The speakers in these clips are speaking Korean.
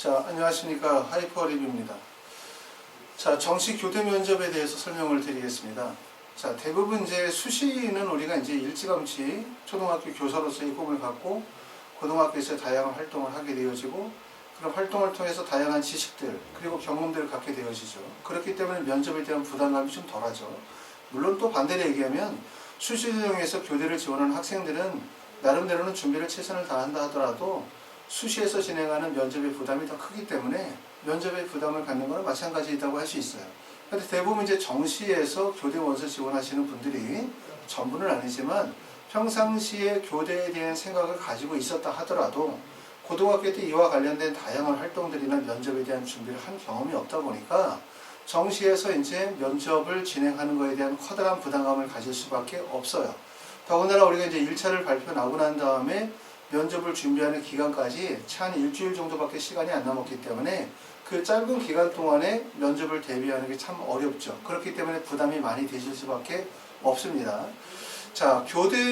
자, 안녕하십니까. 하이퍼리뷰입니다. 자, 정시 교대 면접에 대해서 설명을 드리겠습니다. 자, 대부분 이제 수시는 우리가 이제 일찌감치 초등학교 교사로서의 꿈을 갖고 고등학교에서 다양한 활동을 하게 되어지고 그런 활동을 통해서 다양한 지식들 그리고 경험들을 갖게 되어지죠. 그렇기 때문에 면접에 대한 부담감이 좀 덜하죠. 물론 또 반대로 얘기하면 수시 전형에서 교대를 지원하는 학생들은 나름대로는 준비를 최선을 다한다 하더라도 수시에서 진행하는 면접의 부담이 더 크기 때문에 면접의 부담을 갖는 것은 마찬가지이라고 할 수 있어요. 그런데 대부분 이제 정시에서 교대 원서 지원하시는 분들이 전부는 아니지만 평상시에 교대에 대한 생각을 가지고 있었다 하더라도 고등학교 때 이와 관련된 다양한 활동들이나 면접에 대한 준비를 한 경험이 없다 보니까 정시에서 이제 면접을 진행하는 것에 대한 커다란 부담감을 가질 수밖에 없어요. 더군다나 우리가 이제 1차를 발표 나고 난 다음에 면접을 준비하는 기간까지 채 한 일주일 정도밖에 시간이 안 남았기 때문에 그 짧은 기간 동안에 면접을 대비하는 게 참 어렵죠. 그렇기 때문에 부담이 많이 되실 수밖에 없습니다. 자,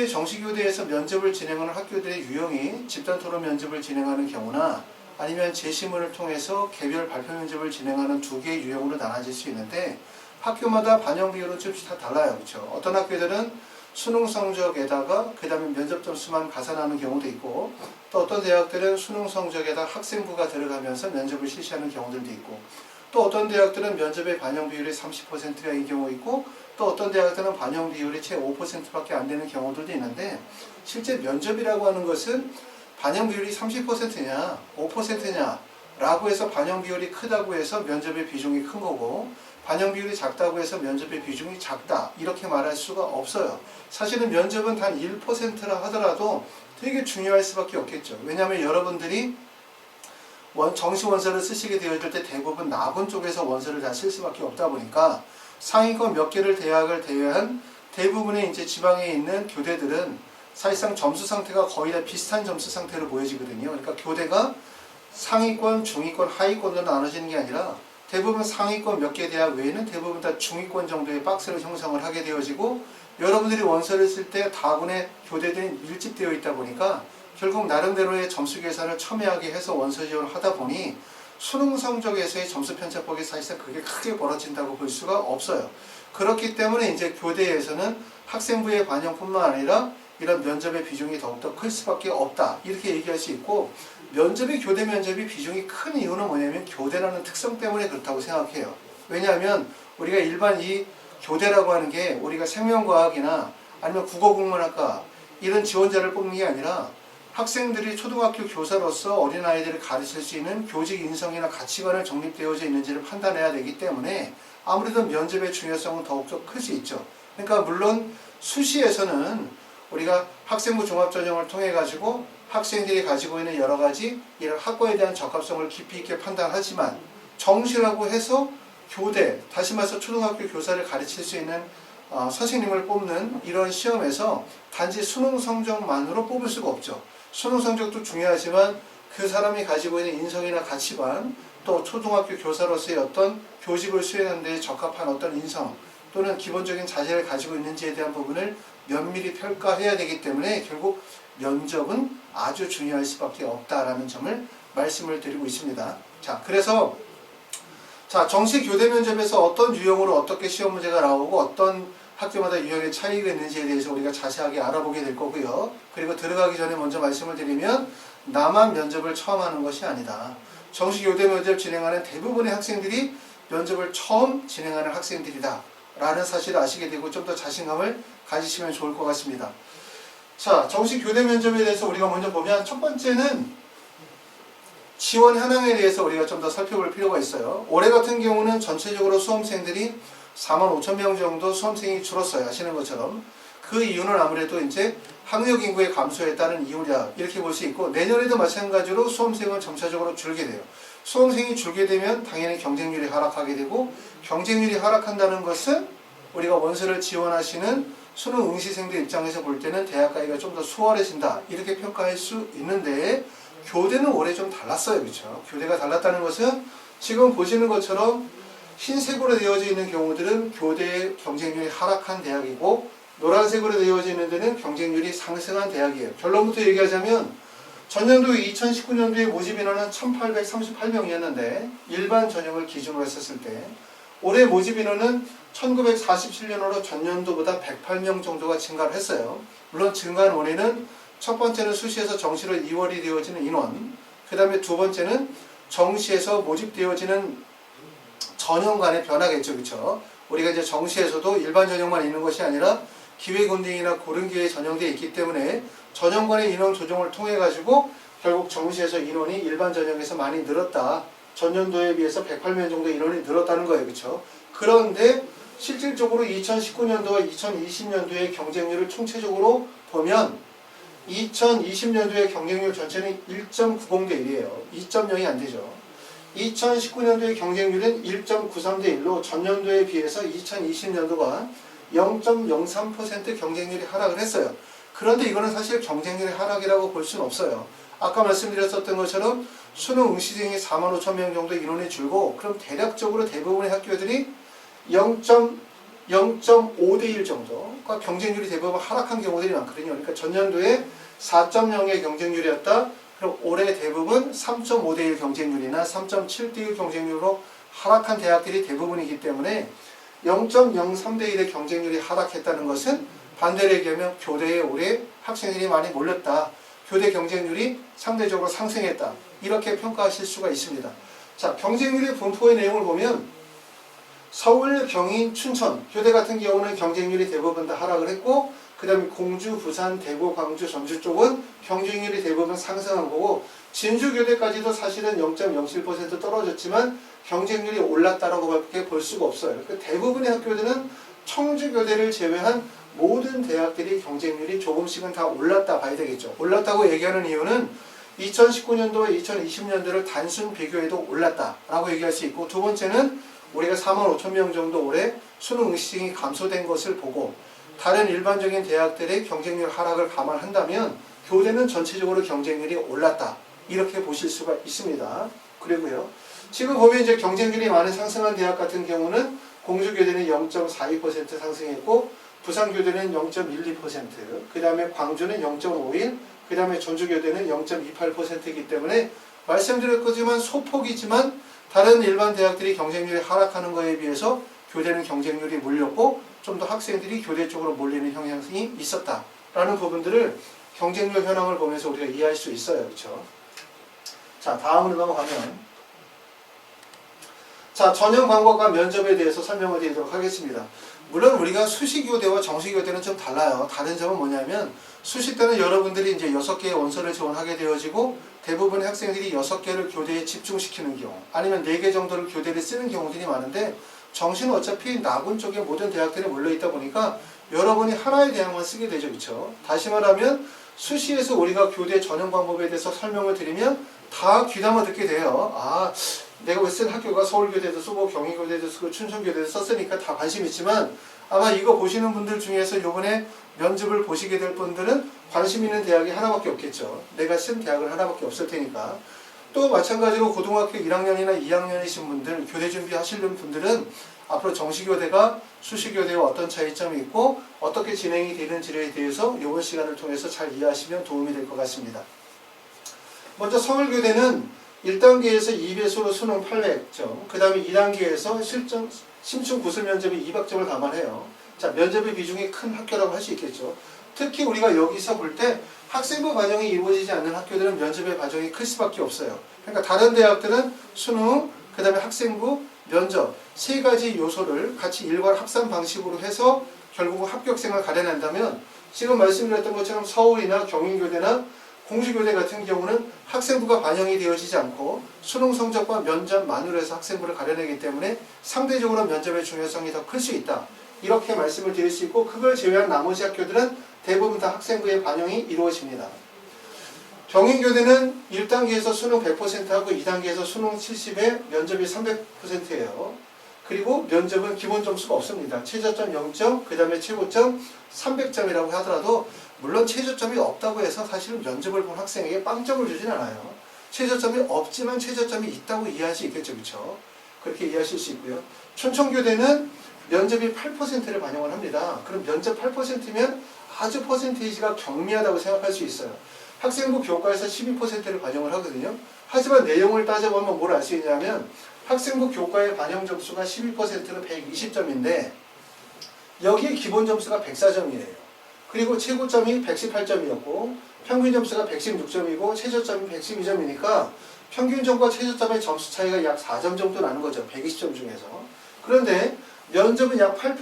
정시 교대에서 면접을 진행하는 학교들의 유형이 집단 토론 면접을 진행하는 경우나 아니면 재시문을 통해서 개별 발표 면접을 진행하는 두 개의 유형으로 나눠질 수 있는데 학교마다 반영 비율은 좀 다 달라요. 그렇죠? 어떤 학교들은 수능 성적에다가 그 다음에 면접 점수만 가산하는 경우도 있고 또 어떤 대학들은 수능 성적에다 학생부가 들어가면서 면접을 실시하는 경우들도 있고 또 어떤 대학들은 면접의 반영 비율이 30%가 인 경우 있고 또 어떤 대학들은 반영 비율이 채 5%밖에 안 되는 경우들도 있는데 실제 면접이라고 하는 것은 반영 비율이 30%냐 5%냐 라고 해서 반영 비율이 크다고 해서 면접의 비중이 큰 거고 반영 비율이 작다고 해서 면접의 비중이 작다 이렇게 말할 수가 없어요. 사실은 면접은 단 1%라 하더라도 되게 중요할 수밖에 없겠죠. 왜냐하면 여러분들이 정시 원서를 쓰시게 되어질 때 대부분 나군 쪽에서 원서를 다 쓸 수밖에 없다 보니까 상위권 몇 개를 대학을 제외한 대부분의 이제 지방에 있는 교대들은 사실상 점수 상태가 거의 다 비슷한 점수 상태로 보여지거든요. 그러니까 교대가 상위권, 중위권, 하위권으로 나눠지는 게 아니라 대부분 상위권 몇 개 대학 외에는 대부분 다 중위권 정도의 박스를 형성을 하게 되어지고 여러분들이 원서를 쓸 때 다군의 교대들이 밀집되어 있다 보니까 결국 나름대로의 점수 계산을 첨예하게 해서 원서 지원을 하다 보니 수능 성적에서의 점수 편차폭이 사실상 그게 크게 벌어진다고 볼 수가 없어요. 그렇기 때문에 이제 교대에서는 학생부의 반영뿐만 아니라 이런 면접의 비중이 더욱더 클 수밖에 없다 이렇게 얘기할 수 있고 교대 면접이 비중이 큰 이유는 뭐냐면 교대라는 특성 때문에 그렇다고 생각해요. 왜냐하면 우리가 일반 이 교대라고 하는 게 우리가 생명과학이나 아니면 국어국문학과 이런 지원자를 뽑는 게 아니라 학생들이 초등학교 교사로서 어린아이들을 가르칠 수 있는 교직 인성이나 가치관을 정립되어져 있는지를 판단해야 되기 때문에 아무래도 면접의 중요성은 더욱더 클 수 있죠. 그러니까 물론 수시에서는 우리가 학생부 종합전형을 통해 가지고 학생들이 가지고 있는 여러 가지 이런 학과에 대한 적합성을 깊이 있게 판단하지만 정시라고 해서 교대, 다시 말해서 초등학교 교사를 가르칠 수 있는 선생님을 뽑는 이런 시험에서 단지 수능 성적만으로 뽑을 수가 없죠. 수능 성적도 중요하지만 그 사람이 가지고 있는 인성이나 가치관 또 초등학교 교사로서의 어떤 교직을 수행하는 데 적합한 어떤 인성 또는 기본적인 자질을 가지고 있는지에 대한 부분을 면밀히 평가해야 되기 때문에 결국 면접은 아주 중요할 수밖에 없다라는 점을 말씀을 드리고 있습니다. 자, 그래서 정시 교대 면접에서 어떤 유형으로 어떻게 시험 문제가 나오고 어떤 학교마다 유형의 차이가 있는지에 대해서 우리가 자세하게 알아보게 될 거고요. 그리고 들어가기 전에 먼저 말씀을 드리면 나만 면접을 처음 하는 것이 아니다. 정시 교대 면접 진행하는 대부분의 학생들이 면접을 처음 진행하는 학생들이다 라는 사실을 아시게 되고 좀 더 자신감을 가지시면 좋을 것 같습니다. 자, 정시 교대 면접에 대해서 우리가 먼저 보면 첫 번째는 지원 현황에 대해서 우리가 좀 더 살펴볼 필요가 있어요. 올해 같은 경우는 전체적으로 수험생들이 45,000명 정도 수험생이 줄었어요. 아시는 것처럼. 그 이유는 아무래도 이제 학력 인구의 감소에 따른 이유냐 이렇게 볼 수 있고 내년에도 마찬가지로 수험생은 점차적으로 줄게 돼요. 수험생이 줄게 되면 당연히 경쟁률이 하락하게 되고 경쟁률이 하락한다는 것은 우리가 원서를 지원하시는 수능 응시생들 입장에서 볼 때는 대학 가기가 좀 더 수월해진다 이렇게 평가할 수 있는데 교대는 올해 좀 달랐어요. 그렇죠? 교대가 달랐다는 것은 지금 보시는 것처럼 흰색으로 되어져 있는 경우들은 교대의 경쟁률이 하락한 대학이고 노란색으로 되어져 있는 데는 경쟁률이 상승한 대학이에요. 결론부터 얘기하자면 전년도 2019년도의 모집 인원은 1838명이었는데 일반 전형을 기준으로 했었을 때 올해 모집 인원은 1947년으로 전년도보다 108명 정도가 증가를 했어요. 물론 증가한 원인은 첫 번째는 수시에서 정시로 이월이 되어지는 인원, 그 다음에 두 번째는 정시에서 모집되어지는 전형 간의 변화겠죠. 그렇죠? 우리가 이제 정시에서도 일반 전형만 있는 것이 아니라 기회곤딩이나 고른기회에 전형되어 있기 때문에 전형 간의 인원 조정을 통해 가지고 결국 정시에서 인원이 일반 전형에서 많이 늘었다. 전년도에 비해서 108명 정도 인원이 늘었다는 거예요. 그렇죠? 그런데 실질적으로 2019년도와 2020년도의 경쟁률을 총체적으로 보면 2020년도의 경쟁률 전체는 1.90 대 1이에요. 2.0이 안 되죠. 2019년도의 경쟁률은 1.93 대 1로 전년도에 비해서 2020년도가 0.03% 경쟁률이 하락을 했어요. 그런데 이거는 사실 경쟁률의 하락이라고 볼 수는 없어요. 아까 말씀드렸었던 것처럼 수능 응시생이 45,000명 정도 인원이 줄고 그럼 대략적으로 대부분의 학교들이 0.5 대 1 정도, 그러니까 경쟁률이 대부분 하락한 경우들이 많거든요. 그러니까 전년도에 4.0의 경쟁률이었다. 그럼 올해 대부분 3.5 대 1 경쟁률이나 3.7 대 1 경쟁률로 하락한 대학들이 대부분이기 때문에 0.03 대 1의 경쟁률이 하락했다는 것은 반대로 얘기하면 교대에 올해 학생들이 많이 몰렸다. 교대 경쟁률이 상대적으로 상승했다. 이렇게 평가하실 수가 있습니다. 자, 경쟁률의 분포의 내용을 보면 서울, 경인, 춘천, 교대 같은 경우는 경쟁률이 대부분 다 하락을 했고 그 다음에 공주, 부산, 대구, 광주, 전주 쪽은 경쟁률이 대부분 상승한 거고 진주교대까지도 사실은 0.07% 떨어졌지만 경쟁률이 올랐다라고 밖에 볼 수가 없어요. 그러니까 대부분의 학교들은 청주교대를 제외한 모든 대학들이 경쟁률이 조금씩은 다 올랐다 봐야 되겠죠. 올랐다고 얘기하는 이유는 2019년도와 2020년도를 단순 비교해도 올랐다라고 얘기할 수 있고 두 번째는 우리가 45,000명 정도 올해 수능 응시생이 감소된 것을 보고 다른 일반적인 대학들의 경쟁률 하락을 감안한다면 교대는 전체적으로 경쟁률이 올랐다. 이렇게 보실 수가 있습니다. 그리고요. 지금 보면 이제 경쟁률이 많은 상승한 대학 같은 경우는 공주교대는 0.42% 상승했고 부산교대는 0.12%, 그 다음에 광주는 0.51, 그 다음에 전주교대는 0.28%이기 때문에 말씀드렸지만 소폭이지만 다른 일반 대학들이 경쟁률이 하락하는 것에 비해서 교대는 경쟁률이 몰렸고 좀 더 학생들이 교대 쪽으로 몰리는 경향이 있었다라는 부분들을 경쟁률 현황을 보면서 우리가 이해할 수 있어요. 그렇죠? 자, 다음으로 넘어가면 자, 전형 방법과 면접에 대해서 설명을 드리도록 하겠습니다. 물론 우리가 수시교대와 정시교대는 좀 달라요. 다른 점은 뭐냐면 수시 때는 여러분들이 이제 6개의 원서를 지원하게 되어지고 대부분의 학생들이 6개를 교대에 집중시키는 경우 아니면 4개 정도를 교대를 쓰는 경우들이 많은데 정시는 어차피 나군 쪽에 모든 대학들이 몰려있다 보니까 여러분이 하나의 대학만 쓰게 되죠. 그렇죠? 다시 말하면 수시에서 우리가 교대 전형 방법에 대해서 설명을 드리면 다 귀담아 듣게 돼요. 아, 내가 왜 쓴 학교가 서울교대도 쓰고 경희교대도 쓰고 춘천교대도 썼으니까 다 관심 있지만 아마 이거 보시는 분들 중에서 이번에 면접을 보시게 될 분들은 관심 있는 대학이 하나밖에 없겠죠. 내가 쓴 대학은 하나밖에 없을 테니까. 또 마찬가지로 고등학교 1학년이나 2학년이신 분들, 교대 준비하시는 분들은 앞으로 정시교대가 수시교대와 어떤 차이점이 있고 어떻게 진행이 되는지에 대해서 이번 시간을 통해서 잘 이해하시면 도움이 될 것 같습니다. 먼저 서울교대는 1단계에서 2배수로 수능 800점, 그 다음에 2단계에서 심층 구술 면접이 200점을 감안해요. 자, 면접의 비중이 큰 학교라고 할 수 있겠죠. 특히 우리가 여기서 볼 때 학생부 반영이 이루어지지 않는 학교들은 면접의 반영이 클 수밖에 없어요. 그러니까 다른 대학들은 수능, 그 다음에 학생부, 면접 세 가지 요소를 같이 일괄 합산 방식으로 해서 결국은 합격생을 가려낸다면 지금 말씀드렸던 것처럼 서울이나 경인교대나 공주교대 같은 경우는 학생부가 반영이 되어지지 않고 수능 성적과 면접만으로 해서 학생부를 가려내기 때문에 상대적으로 면접의 중요성이 더 클 수 있다. 이렇게 말씀을 드릴 수 있고 그걸 제외한 나머지 학교들은 대부분 다 학생부의 반영이 이루어집니다. 경인교대는 1단계에서 수능 100% 하고 2단계에서 수능 70에 면접이 300%예요. 그리고 면접은 기본 점수가 없습니다. 최저점 0점, 그 다음에 최고점 300점이라고 하더라도 물론 최저점이 없다고 해서 사실은 면접을 본 학생에게 빵점을 주진 않아요. 최저점이 없지만 최저점이 있다고 이해할 수 있겠죠. 그렇죠? 그렇게 이해하실 수 있고요. 춘천교대는 면접이 8%를 반영을 합니다. 그럼 면접 8%면 아주 퍼센테이지가 경미하다고 생각할 수 있어요. 학생부 교과에서 12%를 반영을 하거든요. 하지만 내용을 따져보면 뭘 알 수 있냐면 학생부 교과의 반영 점수가 12%는 120점인데 여기에 기본 점수가 104점이에요. 그리고 최고점이 118점이었고 평균 점수가 116점이고 최저점이 112점이니까 평균점과 최저점의 점수 차이가 약 4점 정도 나는 거죠. 120점 중에서. 그런데 면접은 약 8%,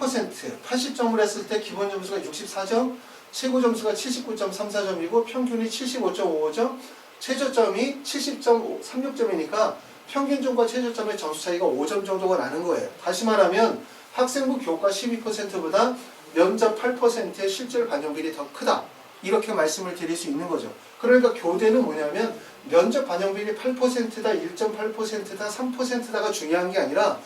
80점을 했을 때 기본 점수가 64점, 최고 점수가 79.34점이고 평균이 75.55점, 최저점이 70.36점이니까 평균점과 최저점의 점수 차이가 5점 정도가 나는 거예요. 다시 말하면 학생부 교과 12%보다 면접 8%의 실질 반영비율이 더 크다. 이렇게 말씀을 드릴 수 있는 거죠. 그러니까 교대는 뭐냐면 면접 반영비율이 8%다, 1.8%다, 3%다가 중요한 게 아니라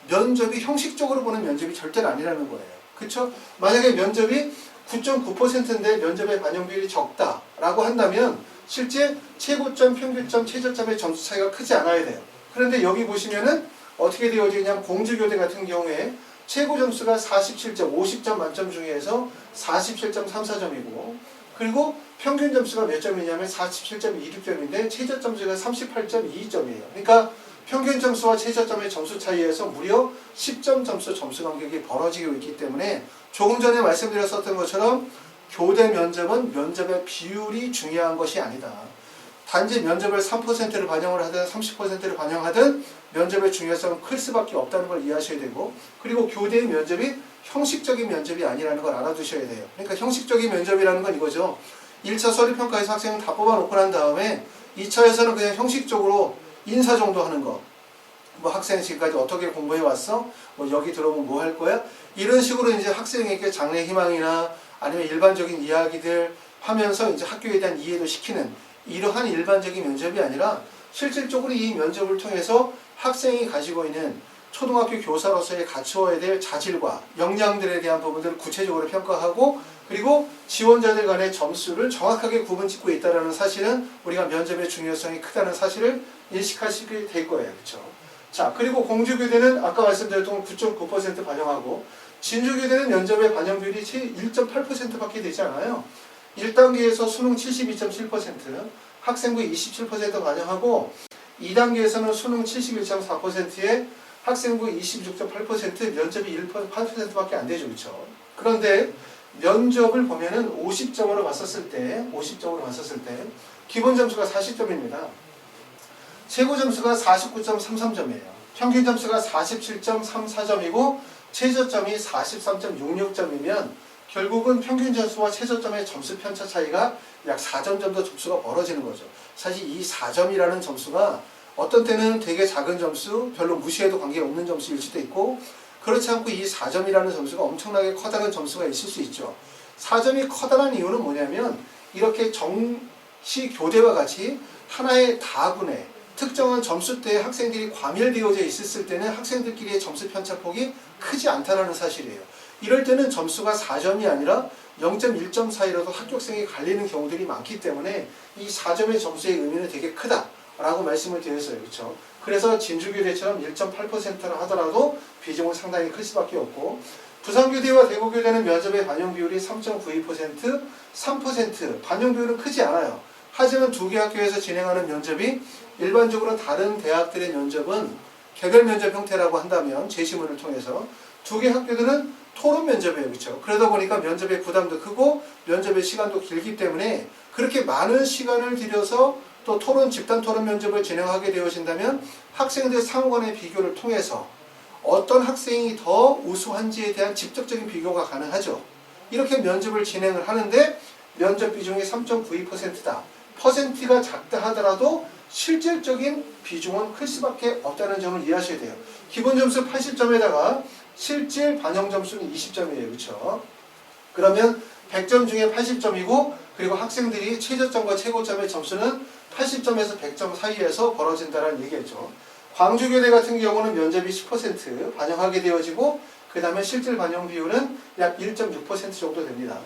면접이 형식적으로 보는 면접이 절대로 아니라는 거예요. 그쵸? 만약에 면접이 9.9%인데 면접의 반영비율이 적다라고 한다면 실제 최고점, 평균점, 최저점의 점수 차이가 크지 않아야 돼요. 그런데 여기 보시면은 어떻게 되어지냐면 공주교대 같은 경우에 최고 점수가 47점, 50점 만점 중에서 47.34점이고 그리고 평균 점수가 몇 점이냐면 47.26점인데 최저 점수가 38.22점이에요. 그러니까 평균 점수와 최저점의 점수 차이에서 무려 10점 점수 간격이 벌어지고 있기 때문에 조금 전에 말씀드렸었던 것처럼 교대 면접은 면접의 비율이 중요한 것이 아니다. 단지 면접을 3%를 반영을 하든 30%를 반영하든 면접의 중요성은 클 수밖에 없다는 걸 이해하셔야 되고 그리고 교대의 면접이 형식적인 면접이 아니라는 걸 알아두셔야 돼요. 그러니까 형식적인 면접이라는 건 이거죠. 1차 서류평가에서 학생은 다 뽑아놓고 난 다음에 2차에서는 그냥 형식적으로 인사 정도 하는 거. 뭐 학생 지금까지 어떻게 공부해 왔어? 뭐 여기 들어오면 뭐 할 거야? 이런 식으로 이제 학생에게 장래 희망이나 아니면 일반적인 이야기들 하면서 이제 학교에 대한 이해도 시키는 이러한 일반적인 면접이 아니라 실질적으로 이 면접을 통해서 학생이 가지고 있는 초등학교 교사로서의 갖추어야 될 자질과 역량들에 대한 부분들을 구체적으로 평가하고 그리고 지원자들 간의 점수를 정확하게 구분 짓고 있다는 사실은 우리가 면접의 중요성이 크다는 사실을 인식하시게 될 거예요. 그렇죠? 자, 그리고 공주교대는 아까 말씀드렸던 9.9% 반영하고 진주교대는 면접의 반영 비율이 1.8%밖에 되지 않아요. 1단계에서 수능 72.7%, 학생부 27% 반영하고 2단계에서는 수능 71.4%에 학생부 26.8%, 면접이 8%밖에 안 되죠. 그렇죠? 그런데 면접을 보면은 50점으로 봤었을 때 기본 점수가 40점입니다. 최고 점수가 49.33점이에요. 평균 점수가 47.34점이고 최저점이 43.66점이면 결국은 평균 점수와 최저점의 점수 편차 차이가 약 4점 정도 점수가 벌어지는 거죠. 사실 이 4점이라는 점수가 어떤 때는 되게 작은 점수, 별로 무시해도 관계없는 점수일 수도 있고 그렇지 않고 이 4점이라는 점수가 엄청나게 커다란 점수가 있을 수 있죠. 4점이 커다란 이유는 뭐냐면 이렇게 정시 교대와 같이 하나의 다분의 특정한 점수대에 학생들이 과밀되어져 있었을 때는 학생들끼리의 점수 편차폭이 크지 않다는 사실이에요. 이럴 때는 점수가 4점이 아니라 0.1점 사이로도 합격생이 갈리는 경우들이 많기 때문에 이 4점의 점수의 의미는 되게 크다라고 말씀을 드렸어요. 그렇죠? 그래서 진주교대처럼 1.8%라 하더라도 비중은 상당히 클 수밖에 없고 부산교대와 대구교대는 면접의 반영 비율이 3.92%, 3% 반영 비율은 크지 않아요. 하지만 두 개 학교에서 진행하는 면접이 일반적으로 다른 대학들의 면접은 개별 면접 형태라고 한다면 제시문을 통해서 두 개 학교들은 토론 면접이에요. 그렇죠? 그러다 보니까 면접의 부담도 크고 면접의 시간도 길기 때문에 그렇게 많은 시간을 들여서 또 토론, 집단 토론 면접을 진행하게 되어진다면 학생들 상호 간의 비교를 통해서 어떤 학생이 더 우수한지에 대한 직접적인 비교가 가능하죠. 이렇게 면접을 진행을 하는데 면접 비중이 3.92%다. 퍼센트가 작다 하더라도 실질적인 비중은 클 수밖에 없다는 점을 이해하셔야 돼요. 기본 점수 80점에다가 실질 반영 점수는 20점이에요. 그렇죠? 그러면 100점 중에 80점이고 그리고 학생들이 최저점과 최고점의 점수는 80점에서 100점 사이에서 벌어진다는 얘기겠죠. 광주교대 같은 경우는 면접이 10% 반영하게 되어지고 그 다음에 실질 반영 비율은 약 1.6% 정도 됩니다.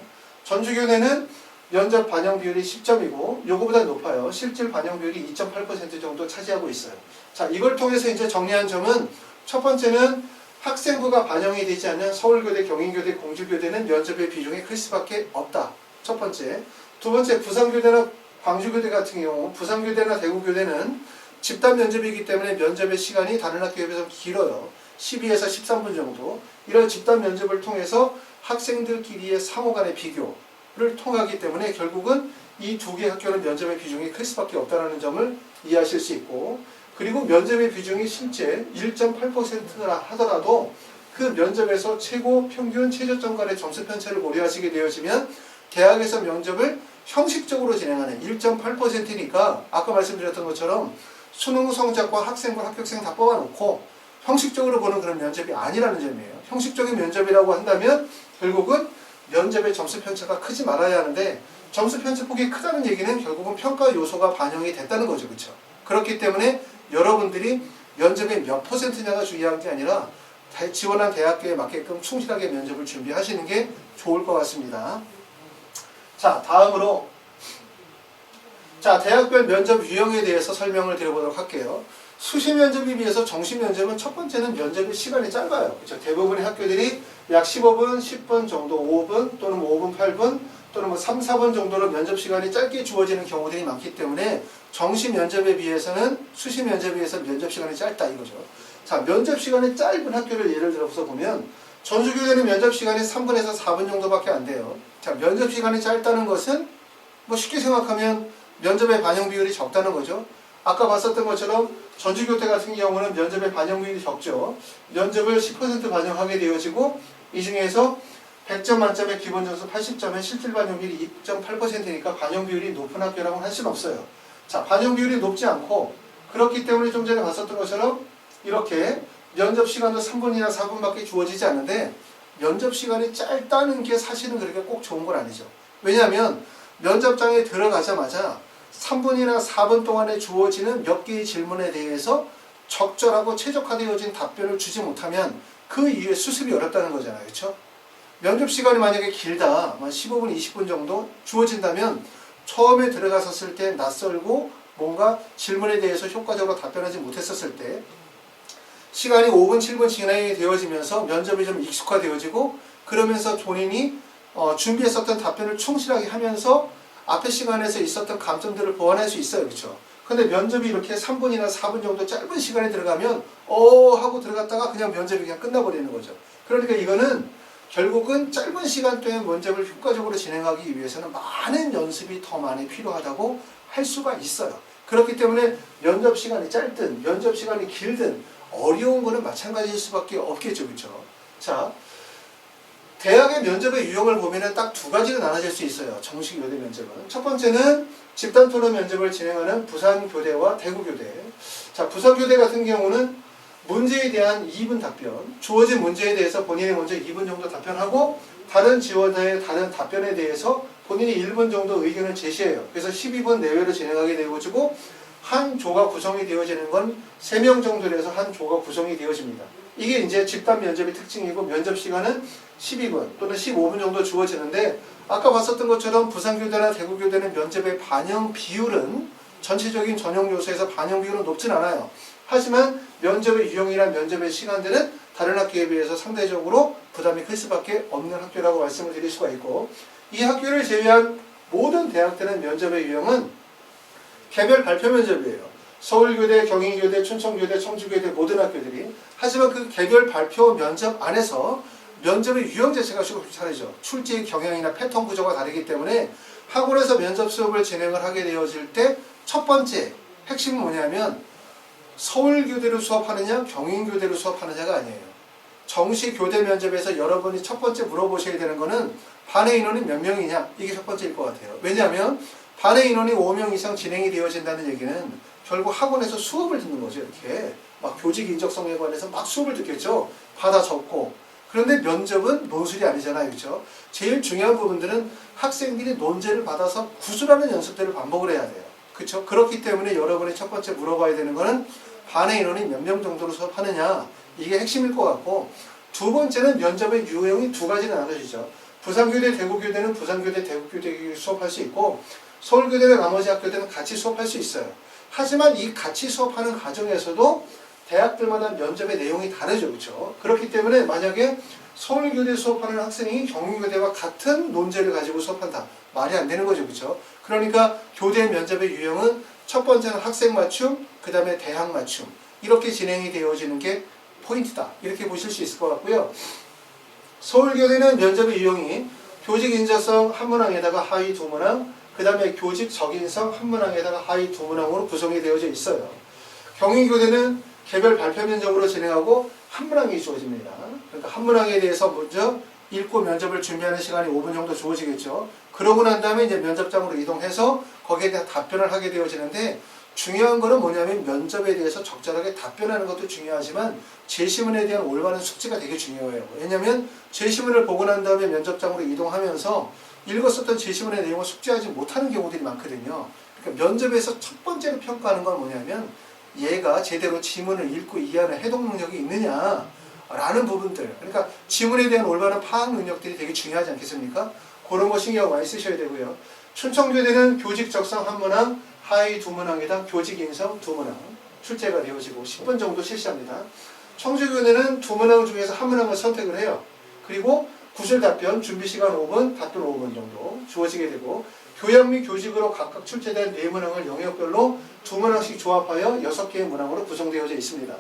전주교대는 면접 반영 비율이 10점이고 요거보다 높아요. 실질 반영 비율이 2.8% 정도 차지하고 있어요. 자, 이걸 통해서 이제 정리한 점은 첫 번째는 학생부가 반영이 되지 않는 서울교대, 경인교대, 공주교대는 면접의 비중이 클 수밖에 없다. 첫 번째. 두 번째, 부산교대나 광주교대 같은 경우 부산교대나 대구교대는 집단 면접이기 때문에 면접의 시간이 다른 학교에 비해서 길어요. 12에서 13분 정도. 이런 집단 면접을 통해서 학생들끼리의 상호 간의 비교를 통하기 때문에 결국은 이 두 개 학교는 면접의 비중이 클 수밖에 없다는 점을 이해하실 수 있고, 그리고 면접의 비중이 실제 1.8%라 하더라도 그 면접에서 최고 평균 최저점 간의 점수 편차를 고려하시게 되어지면 대학에서 면접을 형식적으로 진행하는 1.8%니까 아까 말씀드렸던 것처럼 수능 성적과 학생부 합격생 다 뽑아놓고 형식적으로 보는 그런 면접이 아니라는 점이에요. 형식적인 면접이라고 한다면 결국은 면접의 점수 편차가 크지 말아야 하는데, 점수 편차폭이 크다는 얘기는 결국은 평가 요소가 반영이 됐다는 거죠. 그렇죠? 그렇기 때문에 여러분들이 면접의 몇 %냐가 중요한 게 아니라 지원한 대학교에 맞게끔 충실하게 면접을 준비하시는 게 좋을 것 같습니다. 자, 다음으로 대학별 면접 유형에 대해서 설명을 드려보도록 할게요. 수시 면접에 비해서 정시 면접은 첫 번째는 면접의 시간이 짧아요. 그렇죠? 대부분의 학교들이 약 15분, 10분 정도, 5분 또는 5분, 8분 또는 3, 4분 정도로 면접 시간이 짧게 주어지는 경우들이 많기 때문에 정시 면접에 비해서는 수시 면접에 비해서 면접 시간이 짧다 이거죠. 자, 면접 시간이 짧은 학교를 예를 들어서 보면 전수교대는 면접 시간이 3분에서 4분 정도밖에 안 돼요. 자, 면접 시간이 짧다는 것은 쉽게 생각하면 면접의 반영 비율이 적다는 거죠. 아까 봤었던 것처럼 전주교대 같은 경우는 면접의 반영 비율이 적죠. 면접을 10% 반영하게 되어지고 이 중에서 100점 만점에 기본 점수 80점에 실질 반영 비율이 2.8%니까 반영 비율이 높은 학교라고는 할 수는 없어요. 자, 반영 비율이 높지 않고 그렇기 때문에 좀 전에 봤었던 것처럼 이렇게 면접 시간도 3분이나 4분밖에 주어지지 않는데 면접 시간이 짧다는 게 사실은 그렇게 꼭 좋은 건 아니죠. 왜냐하면 면접장에 들어가자마자 3분이나 4분 동안에 주어지는 몇 개의 질문에 대해서 적절하고 최적화되어진 답변을 주지 못하면 그 이후에 수습이 어렵다는 거잖아요. 그렇죠? 면접 시간이 만약에 길다, 15분, 20분 정도 주어진다면 처음에 들어갔었을 때 낯설고 뭔가 질문에 대해서 효과적으로 답변하지 못했었을 때 시간이 5분, 7분 진행이 되어지면서 면접이 좀 익숙화되어지고 그러면서 본인이 준비했었던 답변을 충실하게 하면서 앞에 시간에서 있었던 감점들을 보완할 수 있어요. 그렇죠? 근데 면접이 이렇게 3분이나 4분 정도 짧은 시간에 들어가면 하고 들어갔다가 그냥 면접이 그냥 끝나버리는 거죠. 그러니까 이거는 결국은 짧은 시간 동안 면접을 효과적으로 진행하기 위해서는 많은 연습이 더 많이 필요하다고 할 수가 있어요. 그렇기 때문에 면접 시간이 짧든 면접 시간이 길든 어려운 거는 마찬가지일 수밖에 없겠죠. 그렇죠? 자, 대학의 면접의 유형을 보면 딱 두 가지로 나눠질 수 있어요. 정식 교대 면접은. 첫 번째는 집단 토론 면접을 진행하는 부산교대와 대구교대. 자, 부산교대 같은 경우는 문제에 대한 2분 답변, 주어진 문제에 대해서 본인이 먼저 2분 정도 답변하고 다른 지원자의 다른 답변에 대해서 본인이 1분 정도 의견을 제시해요. 그래서 12분 내외로 진행하게 되어지고 한 조가 구성이 되어지는 건 3명 정도로 해서 한 조가 구성이 되어집니다. 이게 이제 집단 면접의 특징이고 면접 시간은 12분 또는 15분 정도 주어지는데 아까 봤었던 것처럼 부산교대나 대구교대는 면접의 반영 비율은 전체적인 전형 요소에서 반영 비율은 높진 않아요. 하지만 면접의 유형이나 면접의 시간들은 다른 학교에 비해서 상대적으로 부담이 클 수밖에 없는 학교라고 말씀을 드릴 수가 있고, 이 학교를 제외한 모든 대학들은 면접의 유형은 개별 발표 면접이에요. 서울교대, 경희교대, 춘천교대, 청주교대 모든 학교들이. 하지만 그 개별 발표 면접 안에서 면접의 유형 자체가 조금 다르죠. 출제의 경향이나 패턴 구조가 다르기 때문에 학원에서 면접 수업을 진행을 하게 되어질 때 첫 번째 핵심은 뭐냐면 서울교대로 수업하느냐 경인교대로 수업하느냐가 아니에요. 정시 교대 면접에서 여러분이 첫 번째 물어보셔야 되는 거는 반의 인원이 몇 명이냐, 이게 첫 번째일 것 같아요. 왜냐하면 반의 인원이 5명 이상 진행이 되어진다는 얘기는 결국 학원에서 수업을 듣는 거죠. 이렇게 막 교직 인적성에 관해서 막 수업을 듣겠죠. 받아 적고. 그런데 면접은 논술이 아니잖아요. 그렇죠? 제일 중요한 부분들은 학생들이 논제를 받아서 구술하는 연습들을 반복을 해야 돼요. 그렇죠? 그렇기 때문에 여러분이 첫 번째 물어봐야 되는 거는 반의 인원이 몇 명 정도로 수업하느냐, 이게 핵심일 것 같고, 두 번째는 면접의 유형이 두 가지로 나눠지죠. 부산교대, 대구교대는 부산교대, 대구교대 수업할 수 있고 서울교대나 나머지 학교들은 같이 수업할 수 있어요. 하지만 이 같이 수업하는 과정에서도 대학들마다 면접의 내용이 다르죠. 그렇죠? 그렇기 때문에 만약에 서울교대 수업하는 학생이 경희교대와 같은 논제를 가지고 수업한다. 말이 안 되는 거죠. 그렇죠? 그러니까 교대 면접의 유형은 첫 번째는 학생 맞춤, 그 다음에 대학 맞춤. 이렇게 진행이 되어지는 게 포인트다. 이렇게 보실 수 있을 것 같고요. 서울교대는 면접의 유형이 교직 인자성 한 문항에다가 하위 두 문항, 그 다음에 교직 적인성 한 문항에다가 하위 두 문항으로 구성이 되어져 있어요. 경희교대는 개별 발표 면접으로 진행하고 한 문항이 주어집니다. 그러니까 한 문항에 대해서 먼저 읽고 면접을 준비하는 시간이 5분 정도 주어지겠죠. 그러고 난 다음에 이제 면접장으로 이동해서 거기에 대한 답변을 하게 되어지는데 중요한 거는 뭐냐면 면접에 대해서 적절하게 답변하는 것도 중요하지만 제시문에 대한 올바른 숙지가 되게 중요해요. 왜냐하면 제시문을 보고 난 다음에 면접장으로 이동하면서 읽었었던 제시문의 내용을 숙지하지 못하는 경우들이 많거든요. 그러니까 면접에서 첫 번째로 평가하는 건 뭐냐면 얘가 제대로 지문을 읽고 이해하는 해독 능력이 있느냐 라는 부분들, 그러니까 지문에 대한 올바른 파악 능력들이 되게 중요하지 않겠습니까? 그런 거 신경 많이 쓰셔야 되고요. 춘천교대는 교직 적성 한 문항, 하위 두 문항에다 교직 인성 두 문항 출제가 되어지고 10분 정도 실시합니다. 청주교대는 두 문항 중에서 한 문항을 선택을 해요. 그리고 구술 답변, 준비 시간 5분, 답변 5분 정도 주어지게 되고 교양 및 교직으로 각각 출제된 네 문항을 영역별로 두 문항씩 조합하여 6개의 문항으로 구성되어져 있습니다.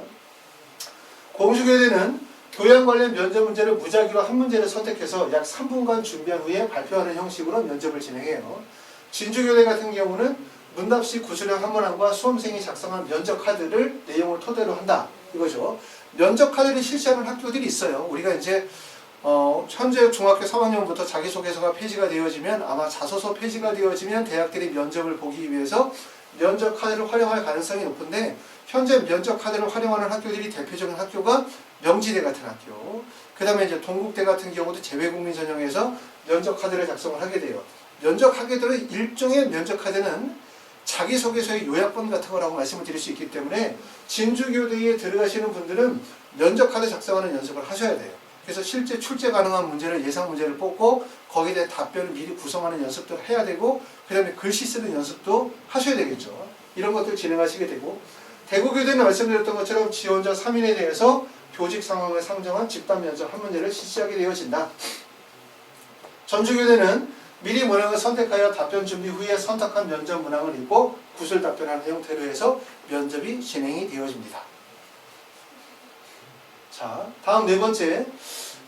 공수교대는 교양 관련 면접 문제를 무작위로 한 문제를 선택해서 약 3분간 준비한 후에 발표하는 형식으로 면접을 진행해요. 진주교대 같은 경우는 문답식 구술형 한 문항과 수험생이 작성한 면접 카드를 내용을 토대로 한다. 이거죠. 면접 카드를 실시하는 학교들이 있어요. 우리가 이제 현재 중학교 3학년부터 자기소개서가 폐지가 되어지면 아마 자소서 폐지가 되어지면 대학들이 면접을 보기 위해서 면접 카드를 활용할 가능성이 높은데 현재 면접 카드를 활용하는 학교들이 대표적인 학교가 명지대 같은 학교, 그 다음에 이제 동국대 같은 경우도 재외국민 전형에서 면접 카드를 작성을 하게 돼요. 면접 학교들의 일종의 면접 카드는 자기소개서의 요약본 같은 거라고 말씀을 드릴 수 있기 때문에 진주교대에 들어가시는 분들은 면접 카드 작성하는 연습을 하셔야 돼요. 그래서 실제 출제 가능한 문제를 예상 문제를 뽑고 거기에 대한 답변을 미리 구성하는 연습도 해야 되고 그 다음에 글씨 쓰는 연습도 하셔야 되겠죠. 이런 것들 진행하시게 되고 대구교대는 말씀드렸던 것처럼 지원자 3인에 대해서 교직 상황을 상정한 집단 면접 한 문제를 실시하게 되어진다. 전주교대는 미리 문항을 선택하여 답변 준비 후에 선택한 면접 문항을 읽고 구술 답변하는 형태로 해서 면접이 진행이 되어집니다. 자, 다음 네 번째,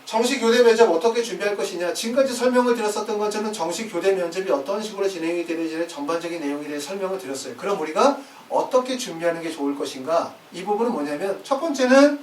정식 교대 면접 어떻게 준비할 것이냐. 지금까지 설명을 드렸었던 것처럼 정식 교대 면접이 어떤 식으로 진행이 되는지 전반적인 내용에 대해 설명을 드렸어요. 그럼 우리가 어떻게 준비하는 게 좋을 것인가? 이 부분은 뭐냐면 첫 번째는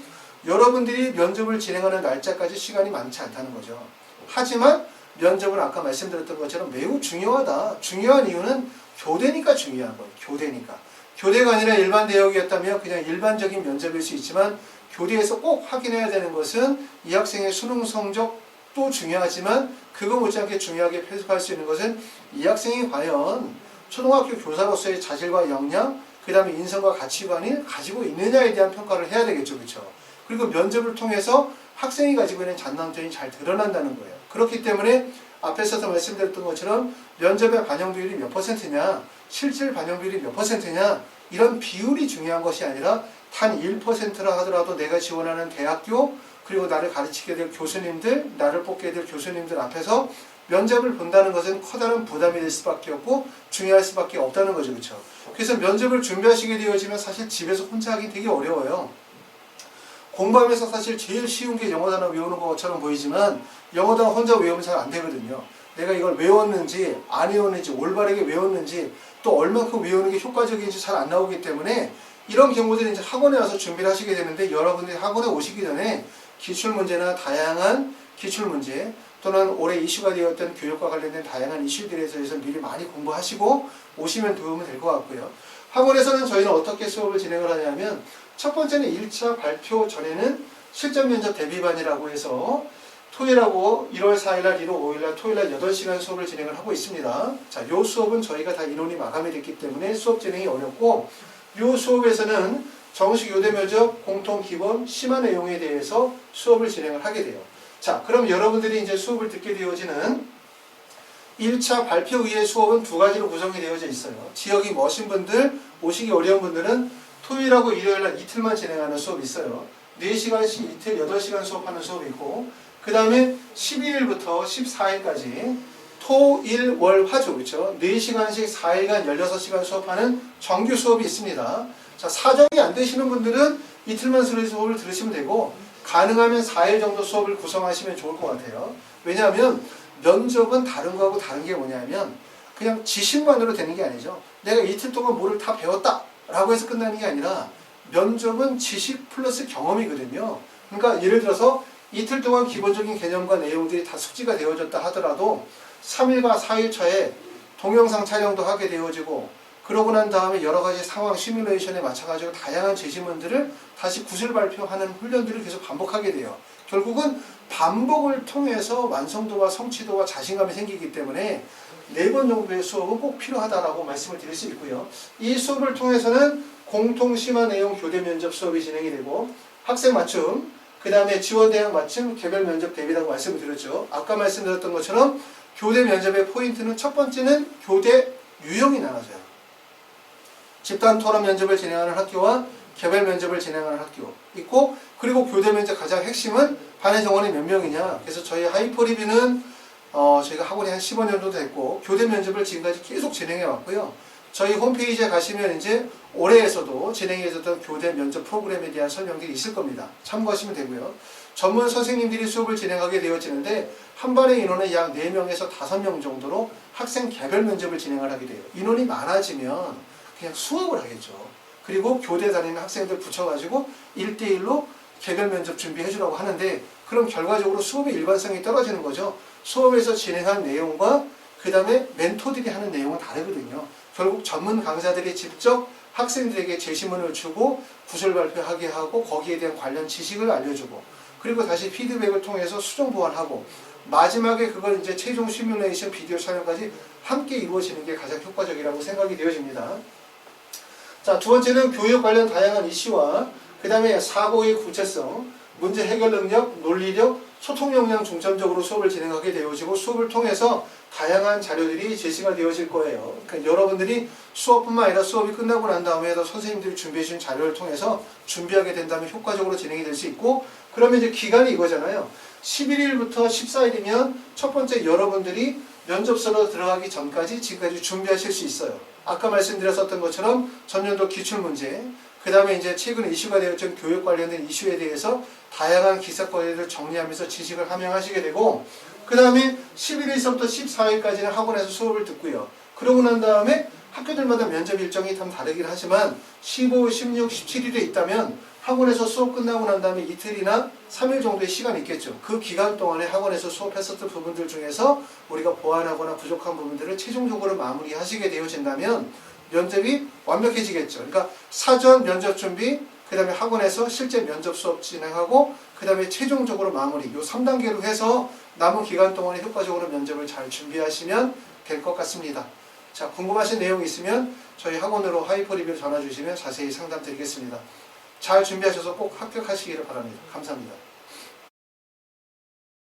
여러분들이 면접을 진행하는 날짜까지 시간이 많지 않다는 거죠. 하지만 면접은 아까 말씀드렸던 것처럼 매우 중요하다. 중요한 이유는 교대니까 중요한 거예요. 교대니까. 교대가 아니라 일반 대학이었다면 그냥 일반적인 면접일 수 있지만 교대에서 꼭 확인해야 되는 것은 이 학생의 수능 성적도 중요하지만 그거 못지않게 중요하게 해석할 수 있는 것은 이 학생이 과연 초등학교 교사로서의 자질과 역량, 그 다음에 인성과 가치관을 가지고 있느냐에 대한 평가를 해야 되겠죠. 그렇죠? 그리고 면접을 통해서 학생이 가지고 있는 장단점이 잘 드러난다는 거예요. 그렇기 때문에 앞에서도 말씀드렸던 것처럼 면접의 반영 비율이 몇 %냐, 실질 반영 비율이 몇 %냐, 이런 비율이 중요한 것이 아니라 단 1%라 하더라도 내가 지원하는 대학교, 그리고 나를 가르치게 될 교수님들, 나를 뽑게 될 교수님들 앞에서 면접을 본다는 것은 커다란 부담이 될 수밖에 없고 중요할 수밖에 없다는 거죠. 그렇죠? 그래서 면접을 준비하시게 되어지면 사실 집에서 혼자 하기 되게 어려워요. 공부하면서 사실 제일 쉬운 게 영어 단어 외우는 것처럼 보이지만 영어 단어 혼자 외우면 잘 안 되거든요. 내가 이걸 외웠는지 안 외웠는지 올바르게 외웠는지 또 얼만큼 외우는 게 효과적인지 잘 안 나오기 때문에 이런 경우들은 이제 학원에 와서 준비를 하시게 되는데 여러분들이 학원에 오시기 전에 기출문제나 다양한 기출문제 또는 올해 이슈가 되었던 교육과 관련된 다양한 이슈들에 대해서 미리 많이 공부하시고 오시면 도움이 될 것 같고요. 학원에서는 저희는 어떻게 수업을 진행을 하냐면 첫 번째는 1차 발표 전에는 실전 면접 대비반이라고 해서 토요일하고 1월 4일날, 1월 5일날 토요일날 8시간 수업을 진행을 하고 있습니다. 자, 요 수업은 저희가 다 인원이 마감이 됐기 때문에 수업 진행이 어렵고 요 수업에서는 정식 요대 면접 공통 기본 심화 내용에 대해서 수업을 진행을 하게 돼요. 자, 그럼 여러분들이 이제 수업을 듣게 되어지는 1차 발표 위의 수업은 두 가지로 구성이 되어져 있어요. 지역이 머신 분들, 오시기 어려운 분들은 토요일하고 일요일날 이틀만 진행하는 수업이 있어요. 4시간씩 이틀 8시간 수업하는 수업이 있고, 그 다음에 11일부터 14일까지 토, 일, 월, 화주, 그렇죠? 4시간씩 4일간 16시간 수업하는 정규 수업이 있습니다. 자, 사정이 안 되시는 분들은 이틀만 수업을 들으시면 되고, 가능하면 4일 정도 수업을 구성하시면 좋을 것 같아요. 왜냐하면 면접은 다른 거하고 다른 게 뭐냐면 그냥 지식만으로 되는 게 아니죠. 내가 이틀 동안 뭐를 다 배웠다 라고 해서 끝나는 게 아니라 면접은 지식 플러스 경험이거든요. 그러니까 예를 들어서 이틀 동안 기본적인 개념과 내용들이 다 숙지가 되어졌다 하더라도 3일과 4일 차에 동영상 촬영도 하게 되어지고, 그러고 난 다음에 여러 가지 상황 시뮬레이션에 맞춰가지고 다양한 제시문들을 다시 구술 발표하는 훈련들을 계속 반복하게 돼요. 결국은 반복을 통해서 완성도와 성취도와 자신감이 생기기 때문에 4번 정도의 수업은 꼭 필요하다라고 말씀을 드릴 수 있고요. 이 수업을 통해서는 공통 심화 내용 교대 면접 수업이 진행이 되고, 학생 맞춤, 그 다음에 지원 대학 맞춤, 개별 면접 대비라고 말씀을 드렸죠. 아까 말씀드렸던 것처럼 교대 면접의 포인트는 첫 번째는 교대 유형이 나눠져요. 집단 토론 면접을 진행하는 학교와 개별 면접을 진행하는 학교 있고, 그리고 교대 면접 가장 핵심은 반의 정원이 몇 명이냐. 그래서 저희 하이퍼리뷰는 저희가 학원이 한 15년 정도 됐고, 교대 면접을 지금까지 계속 진행해 왔고요. 저희 홈페이지에 가시면 이제 올해에서도 진행해졌던 교대 면접 프로그램에 대한 설명들이 있을 겁니다. 참고하시면 되고요. 전문 선생님들이 수업을 진행하게 되어지는데, 한 반의 인원은 약 4명에서 5명 정도로 학생 개별 면접을 진행을 하게 돼요. 인원이 많아지면 그냥 수업을 하겠죠. 그리고 교대 다니는 학생들 붙여가지고 1대1로 개별 면접 준비해 주라고 하는데, 그럼 결과적으로 수업의 일관성이 떨어지는 거죠. 수업에서 진행한 내용과 그 다음에 멘토들이 하는 내용은 다르거든요. 결국 전문 강사들이 직접 학생들에게 제시문을 주고 구술 발표하게 하고, 거기에 대한 관련 지식을 알려주고, 그리고 다시 피드백을 통해서 수정 보완하고, 마지막에 그걸 이제 최종 시뮬레이션 비디오 촬영까지 함께 이루어지는 게 가장 효과적이라고 생각이 되어집니다. 자, 두 번째는 교육 관련 다양한 이슈와 그 다음에 사고의 구체성, 문제 해결 능력, 논리력, 소통 역량 중점적으로 수업을 진행하게 되어지고, 수업을 통해서 다양한 자료들이 제시가 되어질 거예요. 그러니까 여러분들이 수업뿐만 아니라 수업이 끝나고 난 다음에도 선생님들이 준비해 주신 자료를 통해서 준비하게 된다면 효과적으로 진행이 될 수 있고, 그러면 이제 기간이 이거잖아요. 11일부터 14일이면 첫 번째 여러분들이 면접서로 들어가기 전까지 지금까지 준비하실 수 있어요. 아까 말씀드렸었던 것처럼 전년도 기출문제, 그 다음에 이제 최근 이슈가 되었던 교육 관련된 이슈에 대해서 다양한 기사거리를 정리하면서 지식을 함양하시게 되고, 그 다음에 11일서부터 14일까지는 학원에서 수업을 듣고요. 그러고 난 다음에 학교들마다 면접 일정이 좀 다르긴 하지만 15, 16, 17일에 있다면 학원에서 수업 끝나고 난 다음에 이틀이나 3일 정도의 시간이 있겠죠. 그 기간 동안에 학원에서 수업했었던 부분들 중에서 우리가 보완하거나 부족한 부분들을 최종적으로 마무리하시게 되어진다면 면접이 완벽해지겠죠. 그러니까 사전 면접 준비, 그 다음에 학원에서 실제 면접 수업 진행하고, 그 다음에 최종적으로 마무리, 이 3단계로 해서 남은 기간 동안에 효과적으로 면접을 잘 준비하시면 될 것 같습니다. 자, 궁금하신 내용이 있으면 저희 학원으로 하이퍼리뷰를 전화 주시면 자세히 상담 드리겠습니다. 잘 준비하셔서 꼭 합격하시기를 바랍니다. 감사합니다.